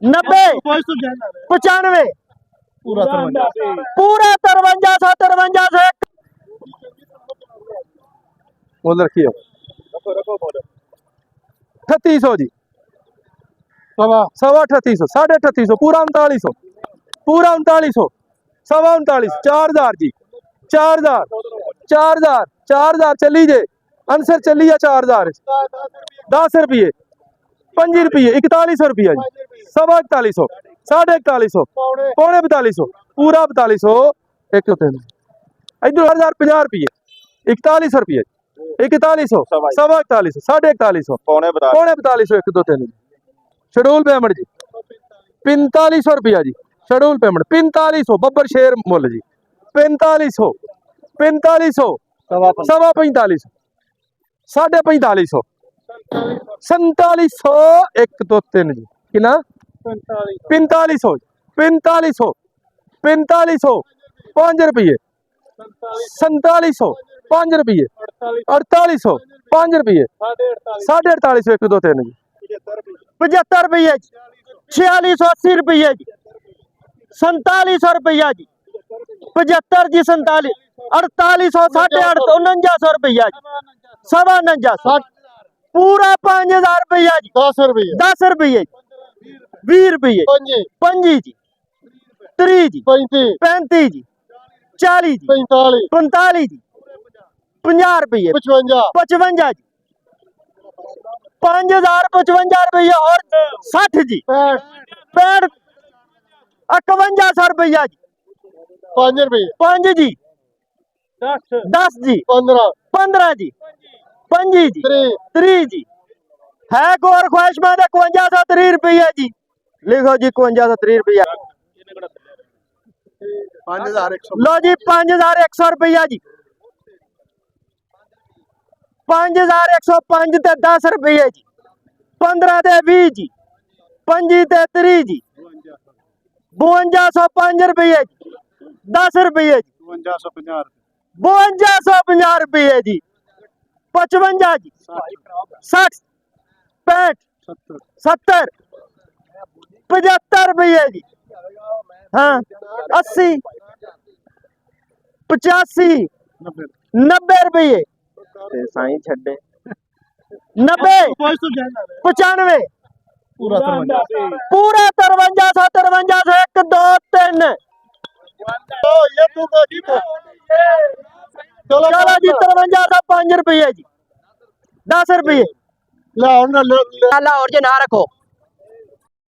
90 95 पूरा पूरा 53 बोल रखिए 3800 जी सवा 3800 3800 पूरा 3900 पूरा 3900 सवा 39 4000 जी 4000 चली जे आंसर चली है 4000 10 रुपये 5 रुपये 4100 रुपया जी सवा 4100 4150 पौने 4200 पूरा 4200 एक इधर 50 रुपये 4100 रुपये 4100 सवा 4100 4150 पौने 4200 1 2 3 शेड्यूल पेमेंट जी 4500 रुपया जी शेड्यूल पेमेंट 4500 बब्बर शेर मुल जी 4500 सवा 4500 4550 4700 1 2 3 जी किना 4500 4500 5 रुपये 4700 5 रुपये 4800 5 रुपये 4850 1 2 3 जी 75 रुपये जी 4680 रुपये जी 4700 रुपया जी 75 जी 47 4800 4900 रुपया जी सवा 49 पूरा 5000 रुपया जी 10 रुपये 20 रुपये 25 जी 30 जी 35 जी 40 जी 45 जी 50 रुपये 55 जी 5055 रुपये और 60 जी 65 5100 रुपया जी 5 जी 10 जी 15 जी 5 जी 3 जी है गोर ख्वाहिशमंद 5130 रुपया जी लिखो जी 5130 रुपया लो जी 5100 रुपया जी 5105 ते 10 रुपये जी 15 ते 20 जी 25 ते 30 जी 5205 रुपये जी 10 रुपये जी 5250 रुपये जी 55 जी 60 65 70 75 रुपये जी हाँ 80 85 90 रुपये साईं छड्डे 90 95 पूरा 53 1 2 3 चलो जी 53 5 रुपये जी 10 रुपये लाहौर जे ना रखो